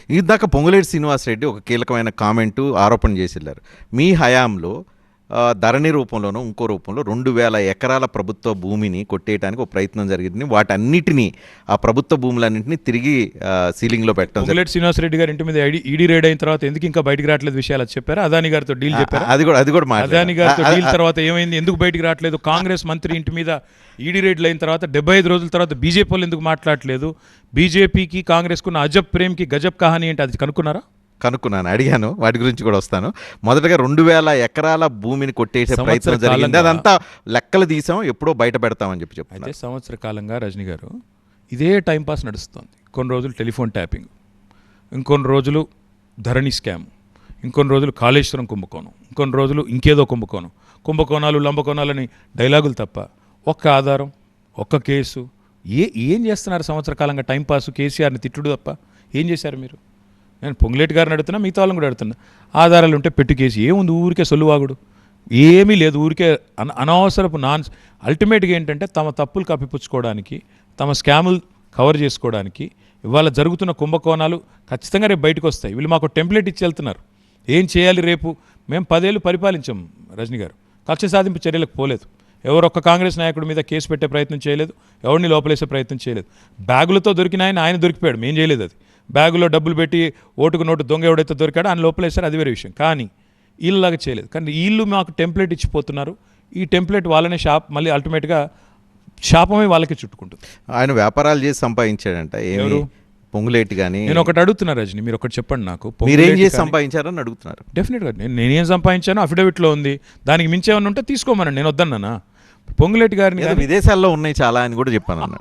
ఇందాక పొంగులేటి శ్రీనివాసరెడ్డి ఒక కీలకమైన కామెంటు ఆరోపణ చేసిల్లారు. మీ హయాంలో ధరణి రూపంలోనూ ఇంకో రూపంలో 2000 ఎకరాల ప్రభుత్వ భూమిని కొట్టేయడానికి ఒక ప్రయత్నం జరిగింది. వాటన్నిటినీ ఆ ప్రభుత్వ భూములన్నింటినీ తిరిగి సీలింగ్లో పెట్టడం. పొంగులేటి శ్రీనివాసరెడ్డి గారు ఇంటి మీద ఈడీ రైడ్ అయిన తర్వాత ఎందుకు ఇంకా బయటికి రావట్లేదు విషయాలు చెప్పారు. అదాని గారితో డీల్ చెప్పారు. అది కూడా అదాని గారితో డీల్ తర్వాత ఏమైంది, ఎందుకు బయటికి రావట్లేదు? కాంగ్రెస్ మంత్రి ఇంటి మీద ఈడీ రైడ్లు అయిన తర్వాత 75 రోజుల తర్వాత బీజేపీ వాళ్ళు ఎందుకు మాట్లాడలేదు? బీజేపీకి కాంగ్రెస్కున్న అజబ్ ప్రేమ్కి గజబ్ కహానీ ఏంటి, అది కనుక్కున్నారా? కనుక్కున్నాను, అడిగాను, వాటి గురించి కూడా వస్తాను. మొదటగా 2000 ఎకరాల భూమిని కొట్టేసే ప్రయత్నం జరిగింది. అదంతా లెక్కలు తీసాం, ఎప్పుడో బయట పెడతామని చెప్పి అయితే సంవత్సర కాలంగా రజనీ గారు ఇదే టైంపాస్ నడుస్తుంది. కొన్ని రోజులు టెలిఫోన్ ట్యాపింగ్, ఇంకొన్ని రోజులు ధరణి స్కామ్, ఇంకొన్ని రోజులు కాళేశ్వరం కుంభకోణం, ఇంకొన్ని రోజులు ఇంకేదో కుంభకోణాలు లంబకోణాలని డైలాగులు తప్ప ఒక్క ఆధారం, ఒక్క కేసు. ఏం చేస్తున్నారు సంవత్సర కాలంగా? టైంపాస్, కేసీఆర్ని తిట్టుడు తప్ప ఏం చేశారు మీరు? నేను పొంగులేటి గారిని అడుగుతున్నా, మిగతా వాళ్ళని కూడా అడుగుతున్నా. ఆధారాలు ఉంటే పెట్టు కేసు. ఏముంది, ఊరికే సొల్లువాగుడు ఏమీ లేదు. ఊరికే అనవసరపు అల్టిమేట్గా ఏంటంటే తమ తప్పులు కప్పిపుచ్చుకోవడానికి, తమ స్కాములు కవర్ చేసుకోవడానికి ఇవాళ జరుగుతున్న కుంభకోణాలు ఖచ్చితంగా రేపు బయటకు వస్తాయి. వీళ్ళు మాకు టెంప్లెట్ ఇచ్చి వెళ్తున్నారు. ఏం చేయాలి రేపు? మేము 10 ఏళ్ళు పరిపాలించాం రజనీ గారు, కక్ష సాధింపు చర్యలకు పోలేదు. ఎవరొక్క కాంగ్రెస్ నాయకుడి మీద కేసు పెట్టే ప్రయత్నం చేయలేదు, ఎవరిని లోపలేసే ప్రయత్నం చేయలేదు. బ్యాగులతో దొరికిన ఆయన దొరికిపోయాడు, మేము చేయలేదు. అది బ్యాగులో డబ్బులు పెట్టి ఓటుకు నోటు దొంగ ఎవడైతే దొరికాడో ఆయన లోపలేసారు, అది వేరే విషయం. కానీ వీళ్ళలాగా చేయలేదు. కానీ వీళ్ళు మాకు టెంప్లెట్ ఇచ్చిపోతున్నారు. ఈ టెంప్లెట్ వాళ్ళనే మళ్ళీ అల్టిమేట్గా శాపమే వాళ్ళకి చుట్టుకుంటుంది. ఆయన వ్యాపారాలు చేసి సంపాదించాడంట. ఎవరు? పొంగులేటి. కానీ నేను ఒకటి అడుగుతున్నా రజని, మీరు ఒకటి చెప్పండి నాకు. మీరేం చేసి సంపాదించారని అడుగుతున్నారు. డెఫినెట్గా నేనేం సంపాదించానో అఫిడవిట్లో ఉంది. దానికి మించి ఏమన్నా ఉంటే తీసుకోమనండి, నేను వద్దన్నానా? పొంగులేటి గారిని విదేశాల్లో ఉన్నాయి చాలా అని కూడా చెప్పాను అన్న.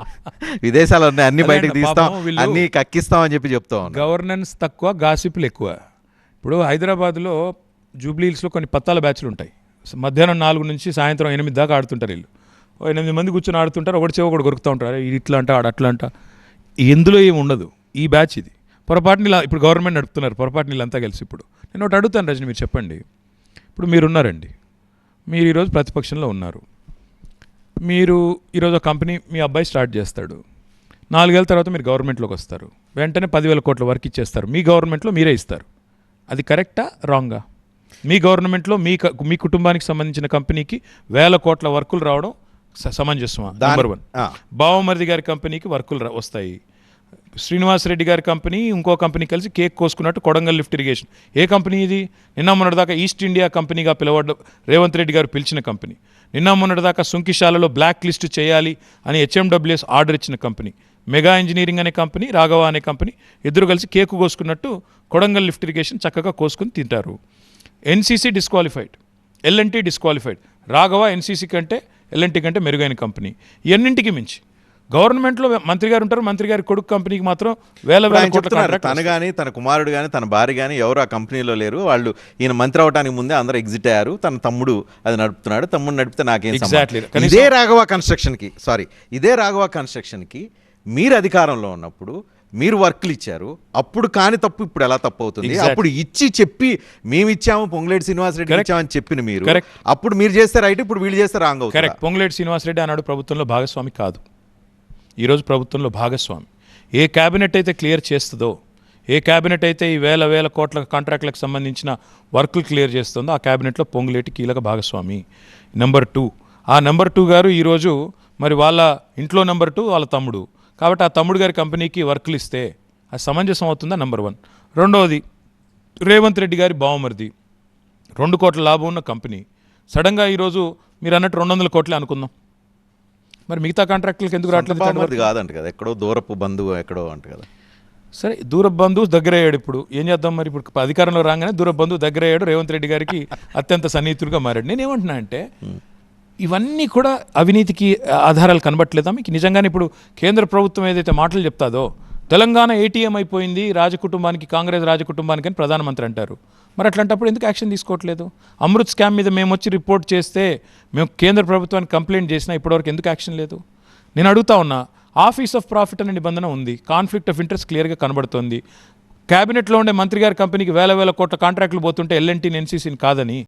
విదేశాల్లో ఉన్నాయి, అన్ని బయటకు తీస్తాం, అన్ని కక్కిస్తాం అని చెప్పి చెప్తాం. గవర్నెన్స్ తక్కువ, గాసిపులు ఎక్కువ. ఇప్పుడు హైదరాబాద్లో జూబ్లీహిల్స్లో కొన్ని పత్తాల బ్యాచ్లు ఉంటాయి. మధ్యాహ్నం 4 నుంచి సాయంత్రం 8 దాకా ఆడుతుంటారు. వీళ్ళు 8 మంది కూర్చొని ఆడుతుంటారు. ఒకటి చెవి ఒకటి కొరుకుతూ ఉంటారు. ఇట్లా అంట, అట్లా అంట. ఎందులో ఏమి ఉండదు. ఈ బ్యాచ్ ఇది పొరపాటుని ఇప్పుడు గవర్నమెంట్ నడుపుతున్నారు. పొరపాటుని వీళ్ళంతా కలిసి. ఇప్పుడు నేను ఒకటి అడుగుతాను రజని, మీరు చెప్పండి. ఇప్పుడు మీరున్నారండి, మీరు ఈరోజు ప్రతిపక్షంలో ఉన్నారు. మీరు ఈరోజు ఒక కంపెనీ మీ అబ్బాయి స్టార్ట్ చేస్తాడు. 4 ఏళ్ళ తర్వాత మీరు గవర్నమెంట్లోకి వస్తారు. వెంటనే 10,000 కోట్ల వర్క్ ఇచ్చేస్తారు. మీ గవర్నమెంట్లో మీరే ఇస్తారు. అది కరెక్టా రాంగా? మీ గవర్నమెంట్లో మీ కుటుంబానికి సంబంధించిన కంపెనీకి 1000 కోట్ల వర్కులు రావడం సమంజసమా? నెంబర్ 1. బావమరిది గారి కంపెనీకి వర్కులు వస్తాయి. శ్రీనివాసరెడ్డి గారి కంపెనీ ఇంకో కంపెనీ కలిసి కేక్ కోసుకున్నట్టు కొడంగల్ లిఫ్ట్ ఇరిగేషన్. ఏ కంపెనీ ఇది? నిన్న మొన్నటిదాకా ఈస్ట్ ఇండియా కంపెనీగా పిలవడం రేవంత్ రెడ్డి గారు పిలిచిన కంపెనీ. నిన్న మొన్నటిదాకా సుంకిశాలలో బ్లాక్ లిస్ట్ చేయాలి అని HMWS ఆర్డర్ ఇచ్చిన కంపెనీ. మెగా ఇంజనీరింగ్ అనే కంపెనీ, రాఘవ అనే కంపెనీ ఇద్దరు కలిసి కేకు కోసుకున్నట్టు కొడంగల్ లిఫ్ట్ ఇరిగేషన్ చక్కగా కోసుకుని తింటారు. NCC disqualified, L&T disqualified. Raghava NCC కంటే L&T కంటే మెరుగైన కంపెనీ. ఎన్నింటికి మించి గవర్నమెంట్లో మంత్రి గారు ఉంటారు. మంత్రి గారి కొడుకు కంపెనీకి మాత్రం వేల కోట్ల. తను కానీ, తన కుమారుడు కానీ, తన భార్య కానీ ఎవరు ఆ కంపెనీలో లేరు. వాళ్ళు ఈయన మంత్రి అవడానికి ముందే అందరూ ఎగ్జిట్ అయ్యారు. తన తమ్ముడు అది నడుపుతున్నాడు. తమ్ముడు నడిపితే నాకేం సంబంధం? ఇదే రాఘవ కన్స్ట్రక్షన్కి మీరు అధికారంలో ఉన్నప్పుడు మీరు వర్క్లు ఇచ్చారు. అప్పుడు కాని తప్పు ఇప్పుడు ఎలా తప్పు అవుతుంది? అప్పుడు ఇచ్చి చెప్పి మేము ఇచ్చాము, పొంగులేటి శ్రీనివాసరెడ్డి ఇచ్చామని చెప్పిన మీరు, అప్పుడు మీరు చేస్తే రైట్, ఇప్పుడు వీళ్ళు చేస్తే రాంగ్ అవుతుంది. కరెక్ట్. పొంగులేటి శ్రీనివాసరెడ్డి ఆనాడు ప్రభుత్వంలో భాగస్వామి కాదు, ఈరోజు ప్రభుత్వంలో భాగస్వామి. ఏ క్యాబినెట్ అయితే క్లియర్ చేస్తుందో, ఏ క్యాబినెట్ అయితే ఈ వేల కోట్ల కాంట్రాక్ట్లకు సంబంధించిన వర్కులు క్లియర్ చేస్తుందో ఆ క్యాబినెట్లో పొంగులేటి కీలక భాగస్వామి. నెంబర్ 2, ఆ నెంబర్ 2 గారు ఈరోజు మరి వాళ్ళ ఇంట్లో నెంబర్ 2 వాళ్ళ తమ్ముడు. కాబట్టి ఆ తమ్ముడు గారి కంపెనీకి వర్కులు ఇస్తే అది సమంజసం అవుతుందా? నెంబర్ 1. రెండవది, రేవంత్ రెడ్డి గారి బావమరిది 2 కోట్ల లాభం ఉన్న కంపెనీ సడన్గా ఈరోజు మీరు అన్నట్టు 200 కోట్లే అనుకుందాం. మరి మిగతా కాంట్రాక్టులకు ఎందుకు రావట్లేదు? కాదంట కదా, ఎక్కడో దూరపు బంధువు ఎక్కడో అంట కదా. సరే, దూరపు బంధువు దగ్గర అయ్యాడు. ఇప్పుడు ఏం చేద్దాం? మరి ఇప్పుడు అధికారంలో రాగానే దూరపు బంధువు దగ్గర అయ్యాడు, రేవంత్ రెడ్డి గారికి అత్యంత సన్నిహితుడిగా మారాడు. నేనేమంటున్నా అంటే ఇవన్నీ కూడా అవినీతికి ఆధారాలు కనబట్టలేదా మీకు? నిజంగానే ఇప్పుడు కేంద్ర ప్రభుత్వం ఏదైతే మాటలు చెప్తాదో, తెలంగాణ ATM అయిపోయింది రాజకుటుంబానికి, కాంగ్రెస్ రాజకుటుంబానికి అని ప్రధానమంత్రి అంటారు. మరి అట్లాంటప్పుడు ఎందుకు యాక్షన్ తీసుకోవట్లేదు? అమృత్ స్కామ్ మీద మేము వచ్చి రిపోర్ట్ చేస్తే, మేము కేంద్ర ప్రభుత్వానికి కంప్లైంట్ చేసినా ఇప్పటివరకు ఎందుకు యాక్షన్ లేదు? నేను అడుగుతా ఉన్నా. ఆఫీస్ ఆఫ్ ప్రాఫిట్ అనే నిబంధన ఉంది, కాన్ఫ్లిక్ట్ ఆఫ్ ఇంట్రెస్ట్ క్లియర్గా కనబడుతుంది. క్యాబినెట్లో ఉండే మంత్రి గారి కంపెనీకి వేల కోట్ల కాంట్రాక్టులు పోతుంటే L&T NCCని కాదని